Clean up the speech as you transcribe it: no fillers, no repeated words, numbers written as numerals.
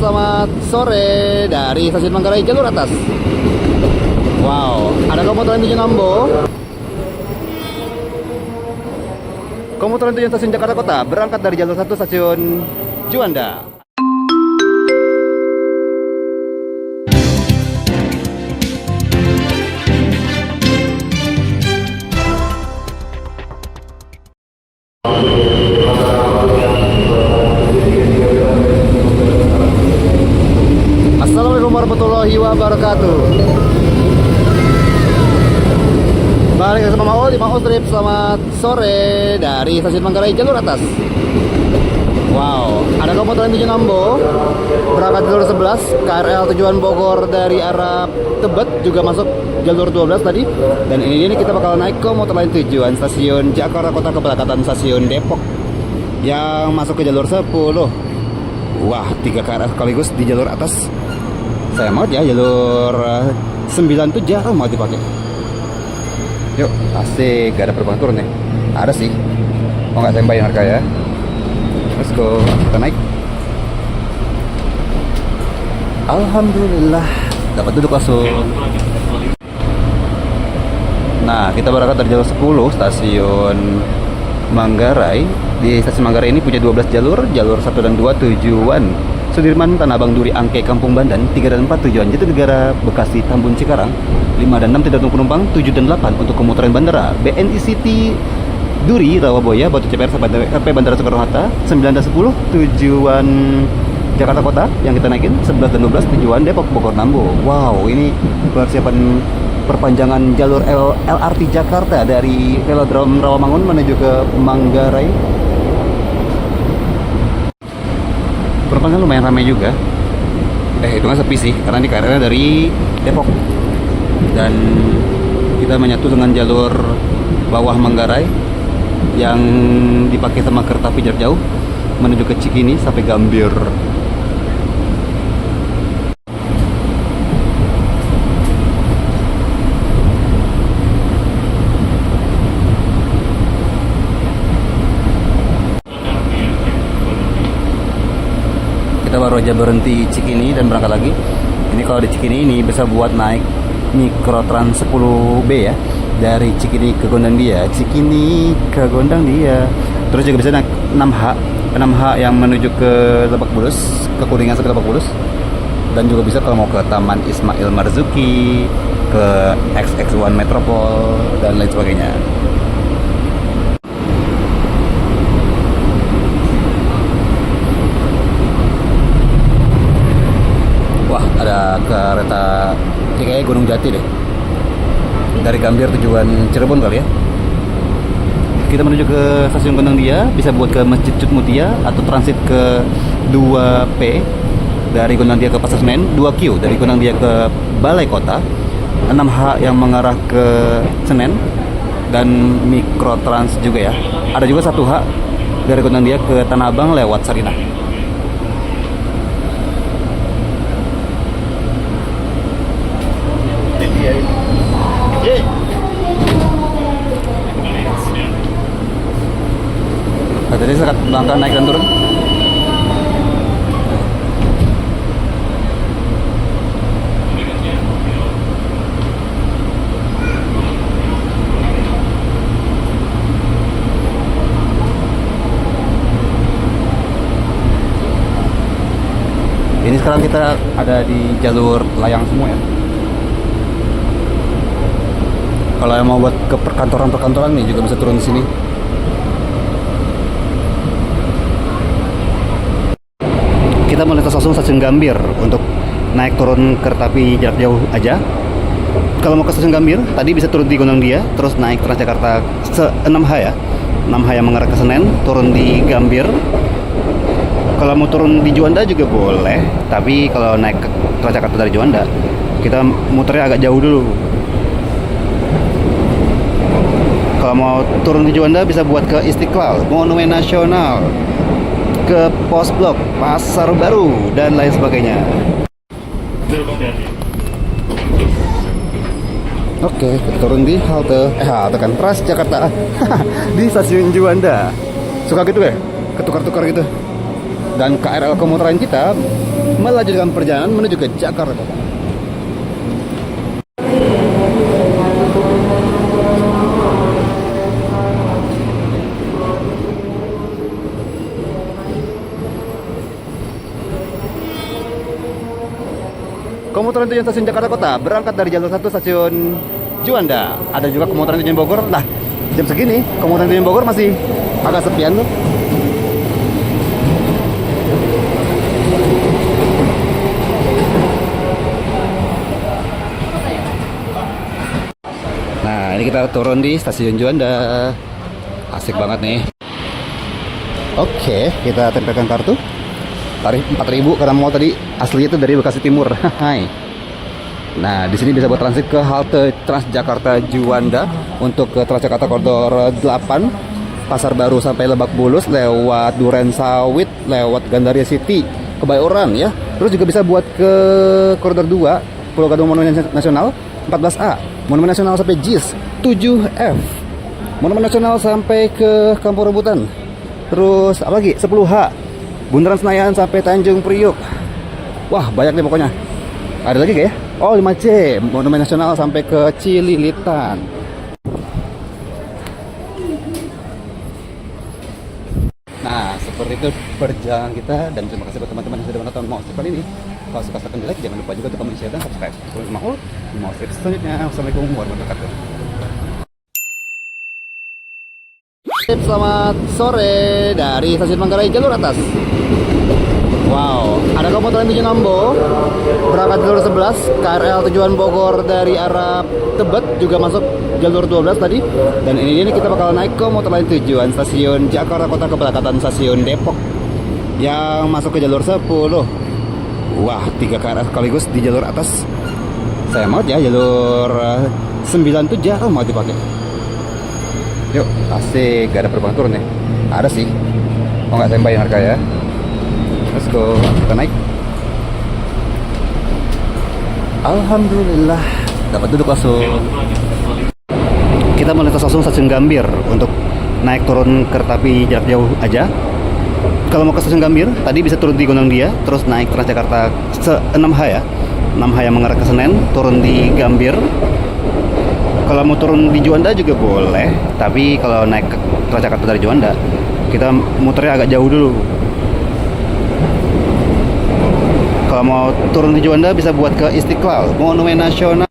selamat sore dari Stasiun Manggarai jalur atas. Wow, ada komuter lain tujuan Ambo. Komuter lain tujuan Stasiun Jakarta Kota berangkat dari jalur 1 Stasiun Juanda. Assalamualaikum warahmatullahi wabarakatuh. Balik sama Mao di Mao Strip. Selamat sore dari Stasiun Manggarai jalur atas. Wow, ada komuter lain tujuan Ambo berangkat jalur 11. KRL tujuan Bogor dari arah Tebet juga masuk jalur 12 tadi. Dan ini kita bakal naik komuter lain tujuan Stasiun Jakarta Kota keberangkatan Stasiun Depok yang masuk ke jalur 10. Wah, 3 KRL sekaligus di jalur atas. Saya mau ya, jalur 9 tuh jarang mau dipakai. Yuk, asik, gak ada perubahan turun ya. Ada sih. Oh, nggak tembak harga ya. Let's go, kita naik. Alhamdulillah dapat duduk langsung. Nah, kita berangkat dari jalur 10 Stasiun Manggarai. Di Stasiun Manggarai ini punya 12 jalur 1 dan 2 tujuan Sudirman, Tanah Abang, Duri, Angke, Kampung Bandan. 3 dan 4 tujuan Jatinegara, Bekasi, Tambun, Cikarang. 5 dan 6 tidak tunggu penumpang. 7 dan 8 untuk komuter bandara BNI City, Duri, Rawabuaya, Batu Ceper sampai Bandara Soekarno-Hatta. 9 dan 10 tujuan Jakarta Kota yang kita naikin. 11 dan 12 tujuan Depok, Bogor, Nambo. Wow, ini persiapan perpanjangan jalur LRT Jakarta dari Velodrome Rawamangun menuju ke Manggarai. Perpanjangan lumayan ramai juga. Itu nggak sepi sih, karena ini KRL dari Depok. Dan kita menyatu dengan jalur bawah Manggarai yang dipakai sama kereta api jarak jauh menuju ke Cikini sampai Gambir. Kita baru aja berhenti Cikini dan berangkat lagi. Ini kalau di Cikini ini bisa buat naik Mikrotrans 10B ya, dari Cikini ke Gondangdia, Cikini ke Gondangdia. Terus juga bisa naik 6H yang menuju ke Lebak Bulus, ke Kuningan sampai Lebak Bulus. Dan juga bisa kalau mau ke Taman Ismail Marzuki, ke XX1 Metropol dan lain sebagainya. Ada kereta ini kayaknya Gunung Jati deh, dari Gambir tujuan Cirebon kali ya. Kita menuju ke Stasiun Gondangdia, bisa buat ke Masjid Cutmutia atau transit ke 2P dari Gondangdia ke Pasar Senen, 2Q dari Gondangdia ke Balai Kota, 6H yang mengarah ke Senen, dan Mikrotrans juga ya. Ada juga 1H dari Gondangdia ke Tanah Abang lewat Sarinah. Nah, tadi sekat langkah naik dan turun. Ini sekarang kita ada di jalur layang semua ya. Kalau yang mau buat ke perkantoran nih juga bisa turun di sini. Kita melintas langsung Stasiun Gambir untuk naik turun kereta api jarak jauh aja. Kalau mau ke Stasiun Gambir, tadi bisa turun di Gondangdia, terus naik Transjakarta 6H ya. 6H yang mengarah ke Senen, turun di Gambir. Kalau mau turun di Juanda juga boleh, tapi kalau naik ke Transjakarta dari Juanda, kita muternya agak jauh dulu. Kalau mau turun di Juanda bisa buat ke Istiqlal, Monumen Nasional, ke Pos Blok, Pasar Baru, dan lain sebagainya. Oke, kita turun di halte kan Transjakarta di Stasiun Juanda. Suka gitu ya, ketukar-tukar gitu. Dan KRL komuter lain kita melanjutkan perjalanan menuju ke Jakarta Kota. Komuter tujuan stasiun Jakarta Kota berangkat dari jalur 1 stasiun Juanda. Ada juga komuter tujuan Bogor. Nah, jam segini komuter tujuan Bogor masih agak sepian tuh. Nah, ini kita turun di stasiun Juanda. Asik banget nih. Oke, kita tempelkan kartu. Tarif 4.000 karena mau tadi aslinya itu dari Bekasi Timur. Hai. Nah, di sini bisa buat transit ke halte Transjakarta Juanda untuk ke Transjakarta Koridor 8, Pasar Baru sampai Lebak Bulus, lewat Duren Sawit, lewat Gandaria City, Kebayoran ya. Terus juga bisa buat ke Koridor 2, Pulau Gadung Monumen Nasional 14A, Monumen Nasional sampai JIS 7F, Monumen Nasional sampai ke Kampung Rambutan. Terus apa lagi? 10H, Bundaran Senayan sampai Tanjung Priuk. Wah, banyak nih pokoknya. Ada lagi gak ya? Oh, 5C, Monumen Nasional sampai ke Cililitan. Nah, seperti itu perjalanan kita, dan terima kasih buat teman-teman yang sudah menonton mau kali ini. Kalau suka silahkan like, jangan lupa juga untuk komen, share, dan subscribe. Terus mau selanjutnya. Assalamualaikum warahmatullahi wabarakatuh. Selamat sore dari stasiun Manggarai jalur atas. Wow, ada komuter tujuan Ambo berangkat jalur 11, KRL tujuan Bogor dari arah Tebet juga masuk jalur 12 tadi. Dan ini kita bakal naik komuter lain tujuan stasiun Jakarta Kota keberangkatan stasiun Depok yang masuk ke jalur 10. Wah, 3 KRL sekaligus di jalur atas. Sayang banget ya, jalur 9 tuh jarang mau dipakai. Yuk, asik, gak ada perubahan turun ya. Ada sih, mau nggak tembakin harga ya. Let's go, kita naik. Alhamdulillah, dapat duduk langsung. Kita melintas langsung stasiun Gambir untuk naik turun kereta api jarak jauh aja. Kalau mau ke stasiun Gambir, tadi bisa turun di Gondang Dia, terus naik Transjakarta 6H ya. 6H yang mengarah ke Senen, turun di Gambir. Kalau mau turun di Juanda juga boleh, tapi kalau naik ke Transjakarta dari Juanda, kita muternya agak jauh dulu. Kalau mau turun di Juanda bisa buat ke Istiqlal, Monumen Nasional.